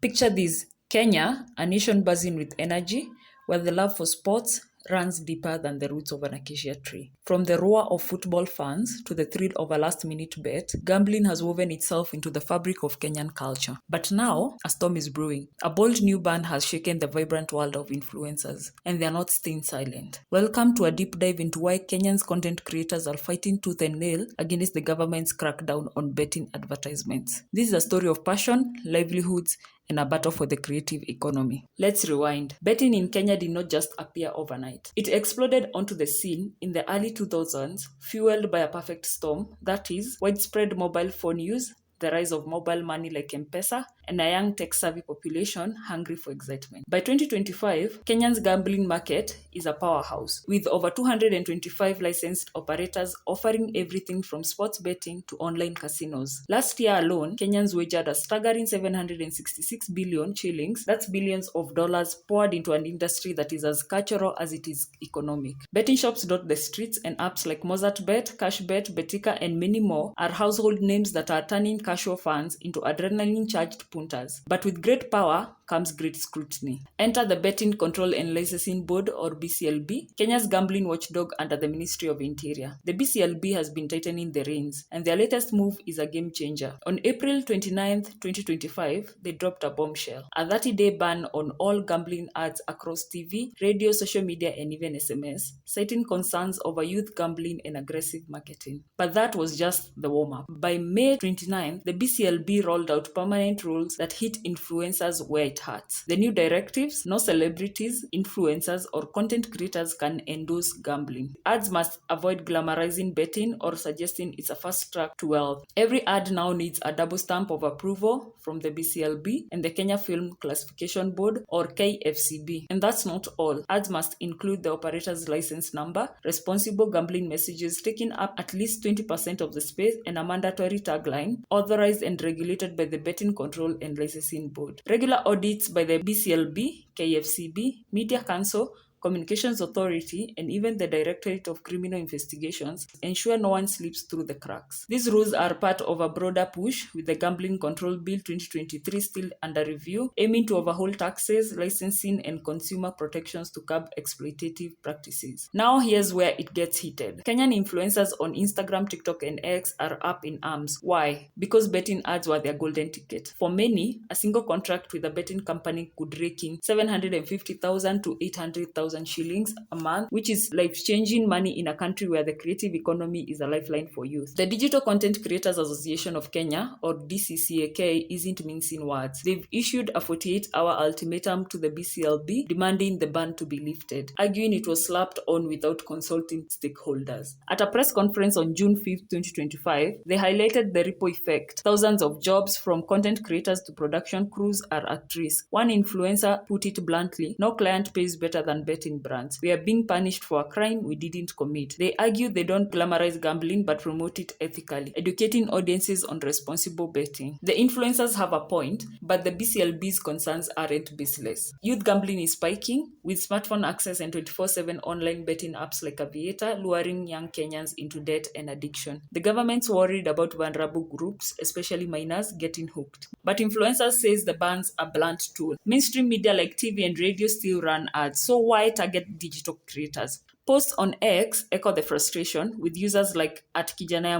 Picture this: Kenya, a nation buzzing with energy, where the love for sports runs deeper than the roots of an acacia tree. From the roar of football fans to the thrill of a last minute bet, gambling has woven itself into the fabric of Kenyan culture. But now, a storm is brewing. A bold new ban has shaken the vibrant world of influencers, and they are not staying silent. Welcome to a deep dive into why Kenyan's content creators are fighting tooth and nail against the government's crackdown on betting advertisements. This is a story of passion, livelihoods, and a battle for the creative economy. Let's rewind. Betting in Kenya did not just appear overnight. It exploded onto the scene in the early 2000s, fueled by a perfect storm, that is, widespread mobile phone use, the rise of mobile money like M-Pesa, and a young tech-savvy population hungry for excitement. By 2025, Kenya's gambling market is a powerhouse, with over 225 licensed operators offering everything from sports betting to online casinos. Last year alone, Kenyans wagered a staggering 766 billion shillings, that's billions of dollars, poured into an industry that is as cultural as it is economic. Betting shops dot the streets, and apps like MozartBet, CashBet, Betika, and many more are household names that are turning casual fans into adrenaline-charged punters. But with great power comes great scrutiny. Enter the Betting Control and Licensing Board, or BCLB, Kenya's gambling watchdog under the Ministry of Interior. The BCLB has been tightening the reins, and their latest move is a game changer. On April 29, 2025, they dropped a bombshell: a 30-day ban on all gambling ads across TV, radio, social media, and even SMS, citing concerns over youth gambling and aggressive marketing. But that was just the warm-up. By May 29, the BCLB rolled out permanent rules that hit influencers where it hurts. The new directives: no celebrities, influencers, or content creators can endorse gambling. Ads must avoid glamorizing betting or suggesting it's a fast track to wealth. Every ad now needs a double stamp of approval from the BCLB and the Kenya Film Classification Board, or KFCB. And that's not all. Ads must include the operator's license number, responsible gambling messages taking up at least 20% of the space, and a mandatory tagline: authorized and regulated by the Betting Control and Licensing Board. Regular audits by the BCLB, KFCB, Media Council, Communications Authority, and even the Directorate of Criminal Investigations ensure no one slips through the cracks. These rules are part of a broader push, with the Gambling Control Bill 2023 still under review, aiming to overhaul taxes, licensing, and consumer protections to curb exploitative practices. Now here's where it gets heated. Kenyan influencers on Instagram, TikTok, and X are up in arms. Why? Because betting ads were their golden ticket. For many, a single contract with a betting company could rake in 750,000 to 800,000 shillings a month, which is life-changing money in a country where the creative economy is a lifeline for youth. The Digital Content Creators Association of Kenya, or DCCAK, isn't mincing words. They've issued a 48-hour ultimatum to the BCLB demanding the ban to be lifted, arguing it was slapped on without consulting stakeholders. At a press conference on June 5, 2025, they highlighted the ripple effect. Thousands of jobs, from content creators to production crews, are at risk. One influencer put it bluntly: no client pays better than betting brands. We are being punished for a crime we didn't commit. They argue they don't glamorize gambling but promote it ethically, educating audiences on responsible betting. The influencers have a point, but the BCLB's concerns aren't baseless. Youth gambling is spiking, with smartphone access and 24/7 online betting apps like Aviator luring young Kenyans into debt and addiction. The government's worried about vulnerable groups, especially minors, getting hooked. But influencers says the bans are blunt tool. Mainstream media like TV and radio still run ads, so why target digital creators? Posts on X echo the frustration, with users like @Kijana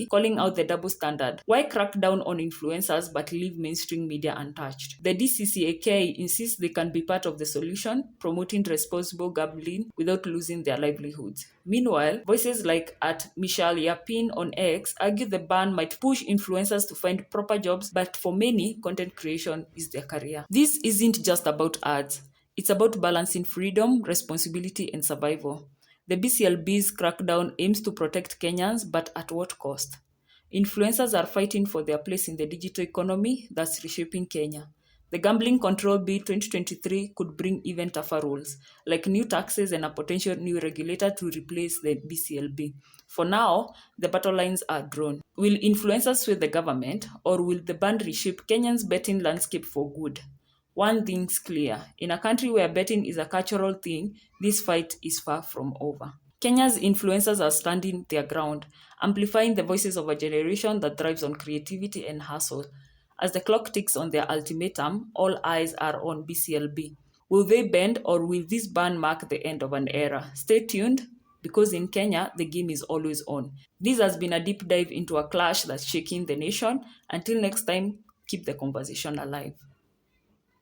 calling out the double standard. Why crack down on influencers but leave mainstream media untouched? The DCCAK insists they can be part of the solution, promoting responsible gambling without losing their livelihoods. Meanwhile, voices like @Michelle Yapin on X argue the ban might push influencers to find proper jobs, but for many, content creation is their career. This isn't just about ads. It's about balancing freedom, responsibility, and survival. The BCLB's crackdown aims to protect Kenyans, but at what cost? Influencers are fighting for their place in the digital economy that's reshaping Kenya. The Gambling Control Bill 2023 could bring even tougher rules, like new taxes and a potential new regulator to replace the BCLB. For now, the battle lines are drawn. Will influencers sway the government, or will the ban reshape Kenyan's betting landscape for good? One thing's clear: in a country where betting is a cultural thing, this fight is far from over. Kenya's influencers are standing their ground, amplifying the voices of a generation that thrives on creativity and hustle. As the clock ticks on their ultimatum, all eyes are on BCLB. Will they bend or will this ban mark the end of an era? Stay tuned because in Kenya, the game is always on. This has been a deep dive into a clash that's shaking the nation. Until next time, keep the conversation alive.